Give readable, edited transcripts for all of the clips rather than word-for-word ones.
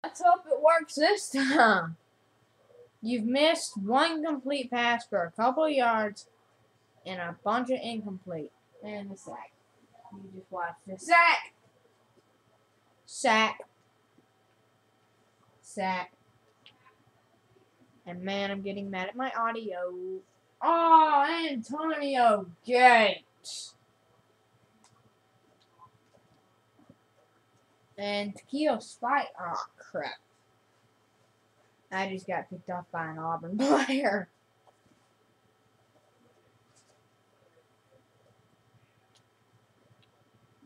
Let's hope it works this time. You've missed one complete pass for a couple of yards and a bunch of incomplete. And the sack. You just watch the sack. Sack. Sack. And man, I'm getting mad at my audio. Oh, Antonio Gates. And Takeo Spike. Oh, crap. I just got picked off by an Auburn player.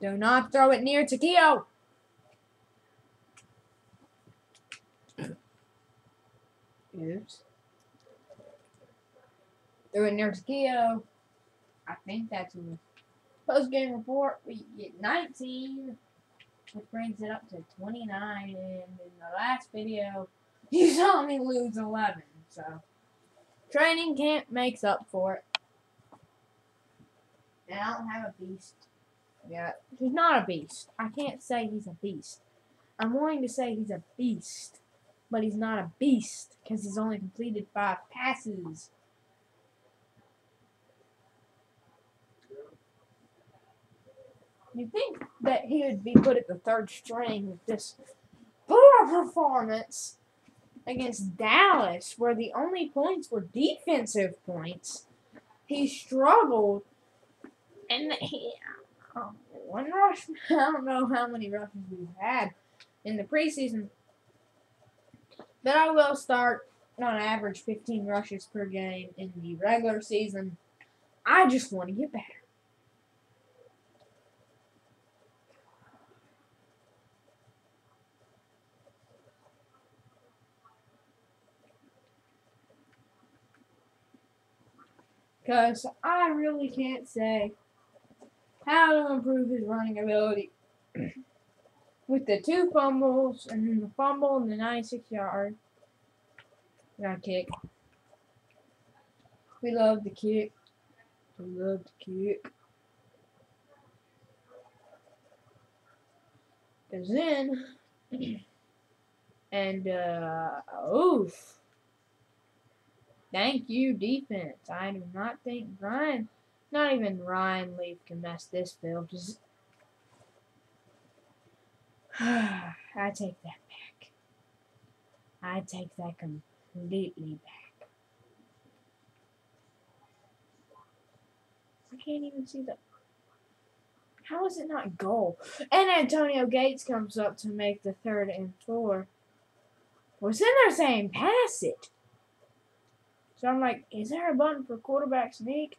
Do not throw it near Takeo. Oops. Threw it near Takeo. I think that's a post-game report. We get 19, which brings it up to 29. And in the last video, you saw me lose 11. So, training camp makes up for it. And I don't have a beast yet. He's not a beast. I can't say he's a beast. I'm willing to say he's a beast, but he's not a beast because he's only completed 5 passes. You'd think that he would be put at the 3rd string with this poor performance against Dallas, where the only points were defensive points. He struggled, and one rush. I don't know how many rushes we've had in the preseason, but I will start on average 15 rushes per game in the regular season. I just want to get better. Because I really can't say how to improve his running ability. With the 2 fumbles, and then the fumble and the 96-yard. Got a kick. We love the kick. We love the kick. Because then, and, oof. Thank you, defense. I do not think not even Ryan Leaf can mess this field. Just, I take that back. I take that completely back. I can't even see the. How is it not goal? And Antonio Gates comes up to make the 3rd and 4. Well, then they're saying pass it. So I'm like, is there a button for quarterback sneak?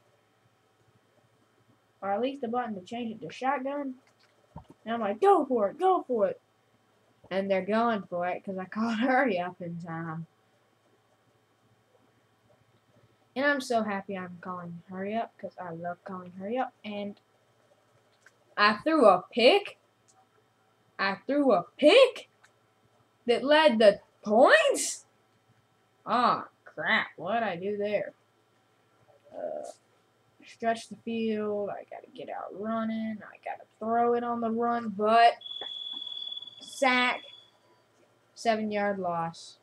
Or at least a button to change it to shotgun? And I'm like, go for it, go for it. And they're going for it because I called hurry up in time. And I'm so happy I'm calling hurry up because I love calling hurry up. And I threw a pick. I threw a pick that led to points? Oh, crap. What did I do there? Stretch the field. I got to get out running. I got to throw it on the run, but sack. 7-yard loss.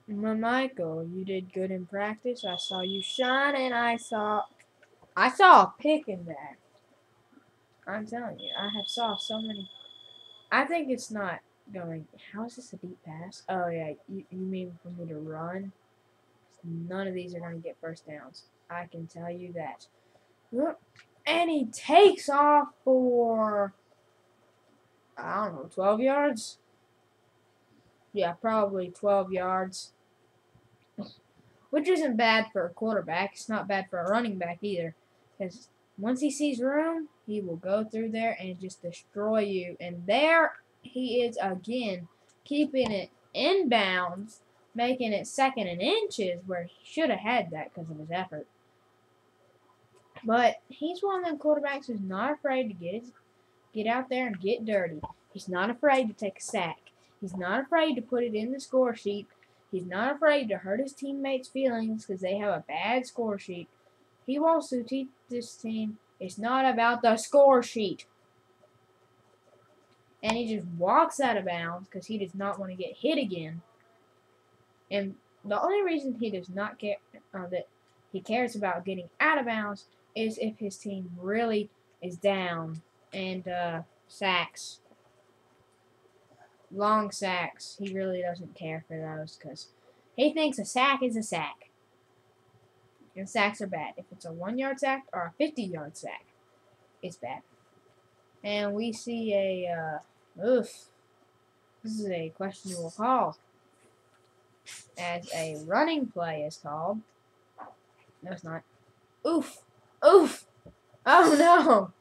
Michael, you did good in practice. I saw you shine, and I saw a pick in there. I'm telling you, I have saw so many. I think it's not going. How is this a deep pass? Oh yeah, you mean for me to run? None of these are going to get first downs. I can tell you that. And he takes off for, I don't know, 12 yards? Yeah, probably 12 yards. Which isn't bad for a quarterback. It's not bad for a running back either. Because once he sees room, he will go through there and just destroy you. And there he is again, keeping it in bounds, making it 2nd and inches, where he should have had that because of his effort. But he's one of them quarterbacks who's not afraid to get out there and get dirty. He's not afraid to take a sack. He's not afraid to put it in the score sheet. He's not afraid to hurt his teammates' feelings because they have a bad score sheet. He wants to teach this team it's not about the score sheet. and he just walks out of bounds because he does not want to get hit again. And the only reason he does not care that he cares about getting out of bounds is if his team really is down and sacks, long sacks. He really doesn't care for those because he thinks a sack is a sack. And sacks are bad. If it's a 1-yard sack or a 50-yard sack, it's bad. And we see a, this is a questionable call. As a running play is called. No, it's not. Oof. Oof. Oh, no.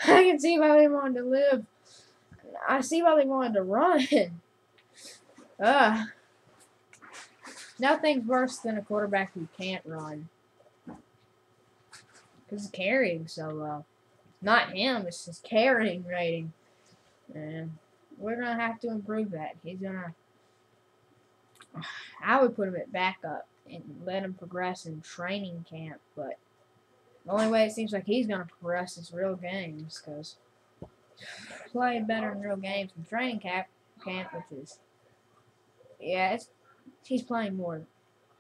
I can see why they wanted to live. I see why they wanted to run. Nothing's worse than a quarterback who can't run. Because his carrying so low. Not him, it's his carrying rating. And we're going to have to improve that. He's going to... I would put him at backup and let him progress in training camp, but the only way it seems like he's going to progress is real games, because play better in real games than training camp, which is, yeah, he's playing more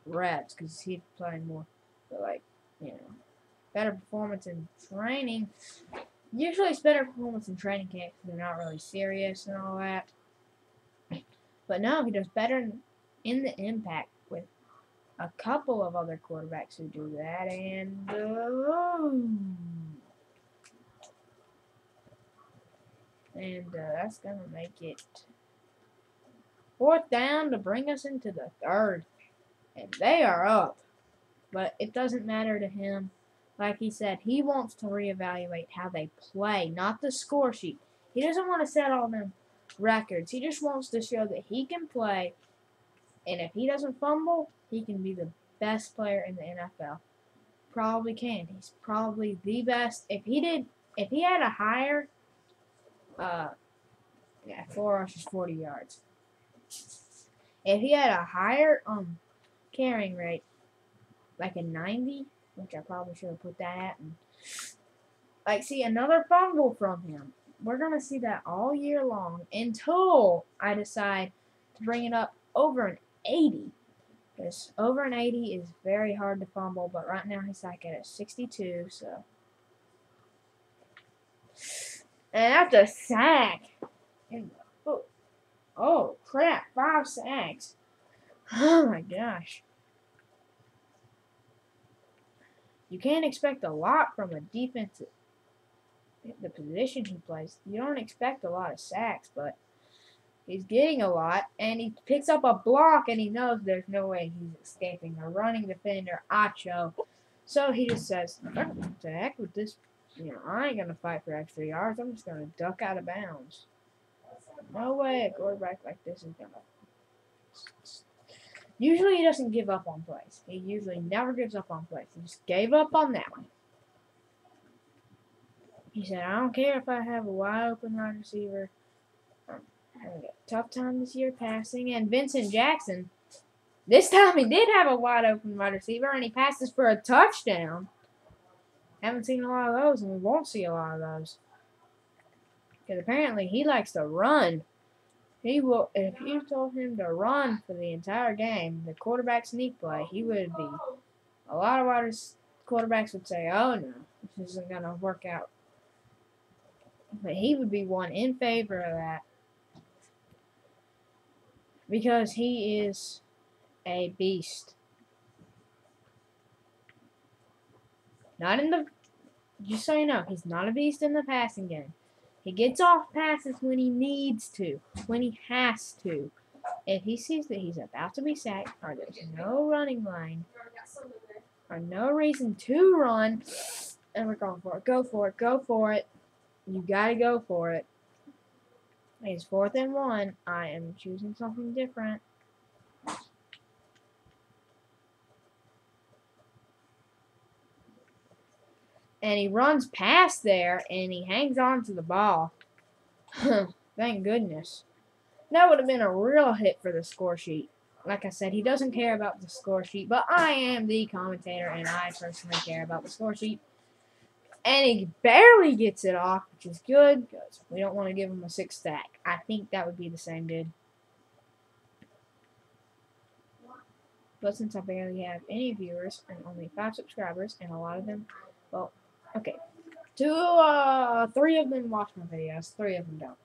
reps because he's playing more, but like, you know, better performance in training. Usually it's better performance in training camp because they're not really serious and all that. But no, he does better in the impact with a couple of other quarterbacks who do that, and that's gonna make it 4th down to bring us into the 3rd, and they are up, but it doesn't matter to him. Like he said, he wants to reevaluate how they play, not the score sheet. He doesn't want to set all them records. He just wants to show that he can play. And if he doesn't fumble, he can be the best player in the NFL. Probably can. He's probably the best. If he had a higher, 4 rushes, 40 yards. If he had a higher carrying rate, like a 90, which I probably should have put that at, and like see another fumble from him. We're gonna see that all year long until I decide to bring it up over an 80. Because over an 80 is very hard to fumble, but right now he's like at a 62, so. And that's a sack. Oh, crap, 5 sacks. Oh my gosh. You can't expect a lot from a defensive, the position he plays. You don't expect a lot of sacks, but he's getting a lot, and he picks up a block, and he knows there's no way he's escaping a running defender, Acho. So he just says, what the heck with this? You know, I ain't going to fight for extra yards. I'm just going to duck out of bounds. No way a quarterback like this is going to. Usually he doesn't give up on plays. He usually never gives up on plays. He just gave up on that one. He said, I don't care if I have a wide open wide receiver. Having a tough time this year passing. And Vincent Jackson, this time he did have a wide open wide receiver, and he passes for a touchdown. Haven't seen a lot of those, and we won't see a lot of those. Because apparently he likes to run. He will, if you told him to run for the entire game, the quarterback sneak play, he would be, a lot of quarterbacks would say, oh no, this isn't going to work out. But he would be one in favor of that. Because he is a beast. Not in the, just so you know, he's not a beast in the passing game. He gets off passes when he needs to, when he has to. If he sees that he's about to be sacked, or there's no running line, or no reason to run, and we're going for it. Go for it. Go for it. You gotta go for it. It's 4th and 1. I am choosing something different. And he runs past there, and he hangs on to the ball. Thank goodness. That would have been a real hit for the score sheet. Like I said, he doesn't care about the score sheet, but I am the commentator, and I personally care about the score sheet. And he barely gets it off, which is good because we don't want to give him a 6 stack. I think that would be the same dude. But since I barely have any viewers and only 5 subscribers, and a lot of them, well, okay. 3 of them watch my videos, 3 of them don't.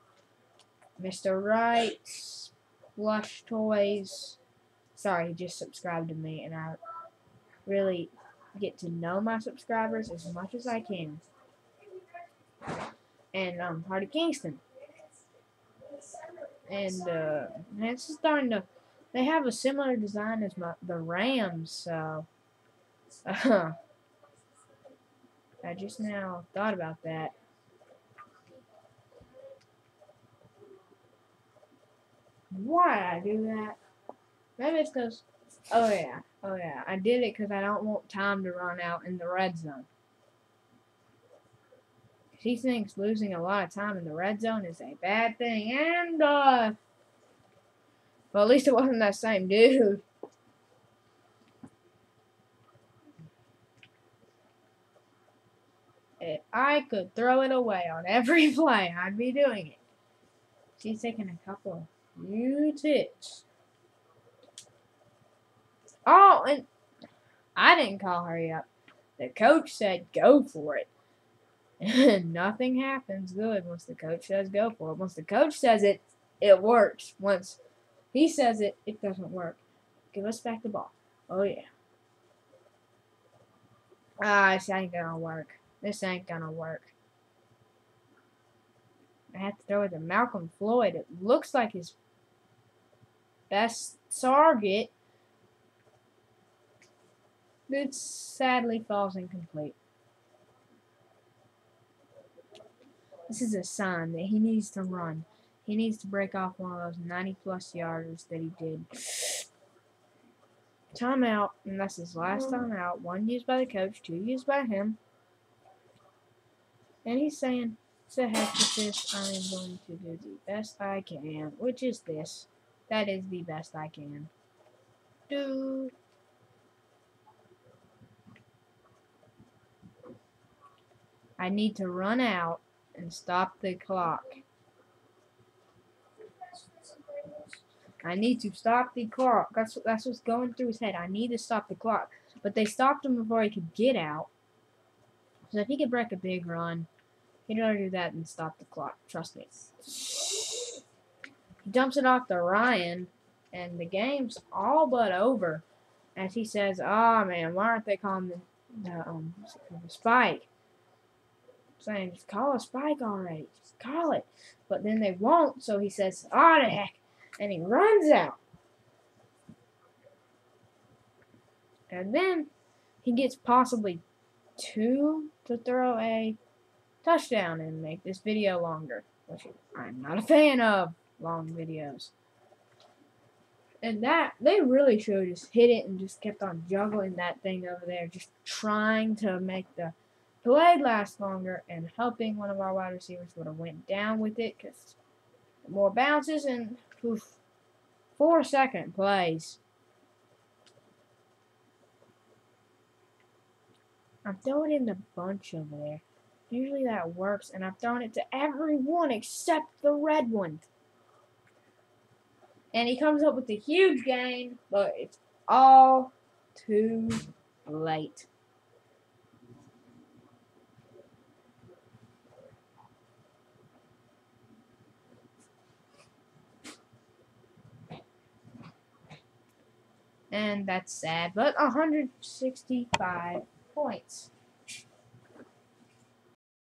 Mr. Wright, Blush Toys, sorry, he just subscribed to me, and I really get to know my subscribers as much as I can. And Hardy Kingston. And it's starting to. They have a similar design as the Rams, so I just now thought about that. Why did I do that? Maybe it's because. Oh yeah, I did it because I don't want time to run out in the red zone. He thinks losing a lot of time in the red zone is a bad thing, and well, at least it wasn't that same dude. If I could throw it away on every play, I'd be doing it. She's taking a couple of huge hits. Oh, and I didn't call hurry up. The coach said go for it. And nothing happens good once the coach says go for it. Once the coach says it, it works. Once he says it, it doesn't work. Give us back the ball. Oh, yeah. This ain't gonna work. This ain't gonna work. I have to throw it to Malcolm Floyd. It looks like his best target. It sadly falls incomplete. This is a sign that he needs to run. He needs to break off one of those 90-plus yarders that he did. Timeout, and that's his last timeout. 1 used by the coach, 2 used by him. And he's saying, to heck with this, I am going to do the best I can, which is this. That is the best I can do. I need to run out and stop the clock. I need to stop the clock. That's what's going through his head. I need to stop the clock. But they stopped him before he could get out. So if he could break a big run, he'd rather do that than stop the clock. Trust me. He dumps it off to Ryan, and the game's all but over. As he says, "Oh man, why aren't they calling the spike?" Saying, "Just call a spike already. Just call it." But then they won't, so he says, "Oh the heck," and he runs out. And then he gets possibly 2 to throw a touchdown and make this video longer, which I'm not a fan of long videos. And that, they really should have just hit it and just kept on juggling that thing over there, just trying to make the play last longer, and hoping one of our wide receivers would have went down with it, because more bounces and 4-second plays. I'm throwing it in the bunch over there. Usually that works, and I've thrown it to everyone except the red one. And he comes up with a huge gain, but it's all too late. And that's sad, but 165 points.